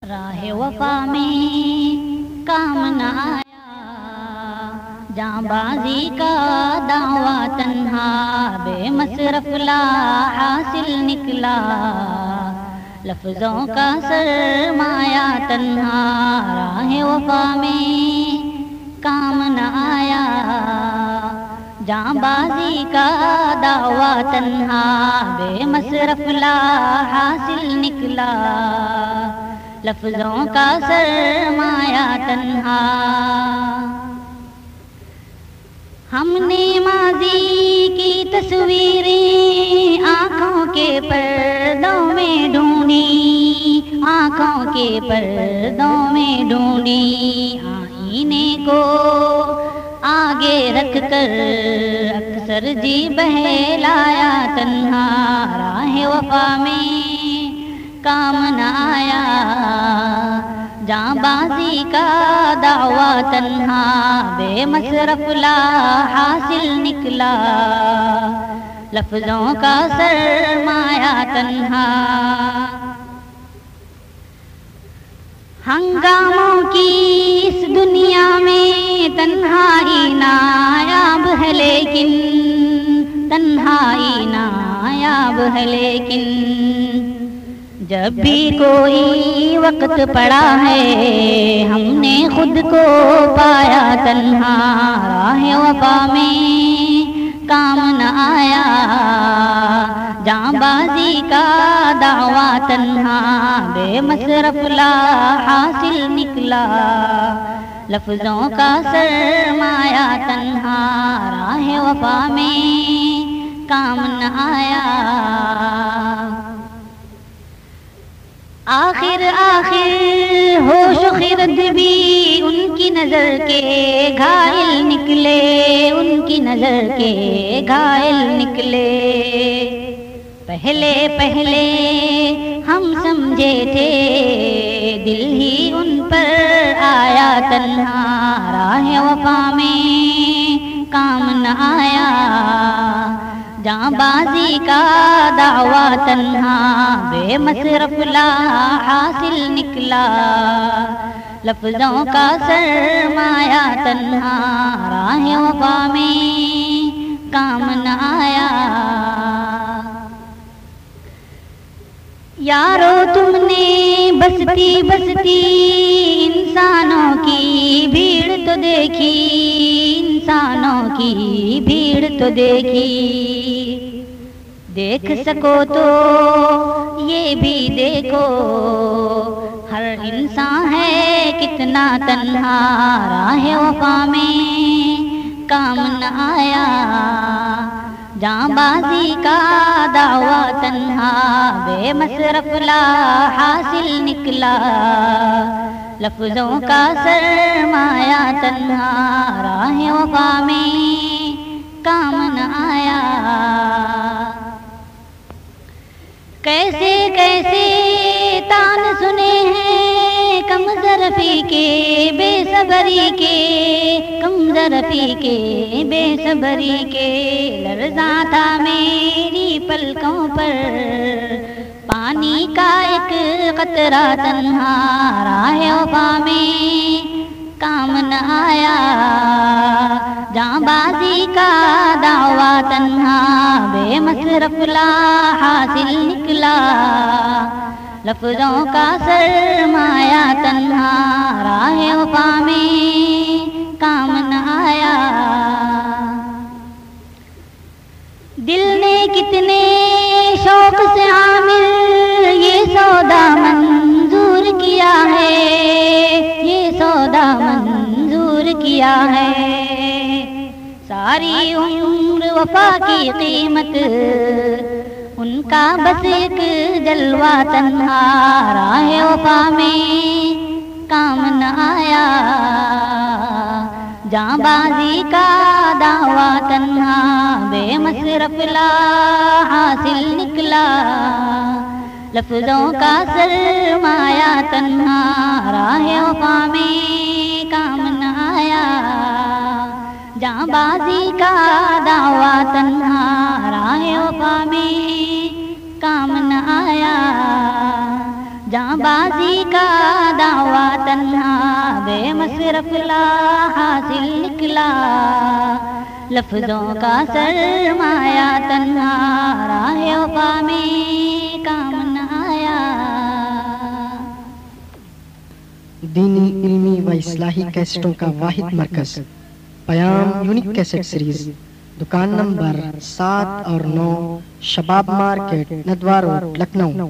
راہ وفا میں کام نہ آیا، جاں بازی کا دعویٰ تنہا، بے مصرف لا حاصل نکلا، لفظوں کا سرمایہ تنہا، راہ وفا میں کام نہ آیا، جاں بازی کا دعویٰ تنہا، بے مصرف لا حاصل نکلا، لفظوں کا سرمایہ تنہا۔ ہم نے ماضی کی تصویریں آنکھوں کے پردوں میں ڈھونڈی، آنکھوں کے پردوں میں ڈھونڈی، آئینے کو آگے رکھ کر اکثر جی بہلایا تنہا، راہ وفا میں کام نہ آیا، جاں بازی کا دعویٰ تنہا، بے مصرف لا حاصل نکلا، لفظوں کا سرمایہ تنہا۔ ہنگاموں کی اس دنیا میں تنہائی نایاب ہے لیکن، تنہائی نایاب ہے لیکن، جب بھی کوئی وقت پڑا ہے ہم نے خود کو پایا تنہا، راہ وفا میں کام نہ آیا، جاں بازی کا دعویٰ تنہا، بے مصرف لا حاصل نکلا، لفظوں کا سرمایہ تنہا، راہ وفا میں کام نہ آیا۔ آخر ہوش و خرد بھی ان کی نظر کے گھائل نکلے، ان کی نظر کے گھائل نکلے، پہلے پہلے ہم سمجھے تھے دل ہی ان پر آیا تنہا، راہ وفا میں کام نہ آیا، جاں بازی کا دعویٰ تنہا، بے مصرف لا حاصل نکلا، لفظوں کا سرمایہ تنہا، راہ وفا میں کام نہ آیا۔ یارو تم نے بستی بستی انسانوں کی بھیڑ تو دیکھی، انسانوں کی بھیڑ تو دیکھی، دیکھ سکو تو یہ بھی دیکھو ہر انسان ہے کتنا تنہا، راہ وفا میں کام نہ آیا، جاں بازی کا دعویٰ تنہا، بے مصرف لا حاصل نکلا، لفظوں کا سرمایہ تنہا، راہ وفا میں کام نہ آیا۔ کیسے کیسے تان سنے ہیں کم ظرفی کے، بے صبری کے، کم ظرفی کے، بے صبری کے، لرزاں تھا میری پلکوں پر پانی کا ایک قطرہ تنہا، راہ وفا میں کام نہ آیا، جاں بازی کا دعویٰ تنہا، بے مصرف لا حاصل نکلا، لفظوں کا سرمایہ تنہا، راہ وفا میں کام نہ آیا۔ دل نے کتنے شوق سے عامر یہ سودا منظور کیا ہے، یہ سودا منظور کیا ہے، ساری عمر وفا کی قیمت ان کا بس ایک جلوہ تنہا، راہ وفا میں کام نہ آیا، جاں بازی کا دعویٰ تنہا، بے مصرف لا حاصل نکلا، لفظوں کا سرمایہ تنہا، راہ وفا میں کام نہ آیا، جاں بازی کا دعویٰ تنہا، راہ وفا میں کام نہ آیا، جاں باز بازی کا دعویٰ تنہا بے مصرف لا حاصل نکلا، لفظوں کا سرمایہ تنہا راہ وفا میں کام نہ آیا۔ دینی، علمی و اصلاحی کیسٹوں کا واحد مرکز پیام یونیک کیسٹ سیریز، دکان نمبر 7 اور 9، شباب مارکیٹ، ندوہ روڈ، لکھنؤ۔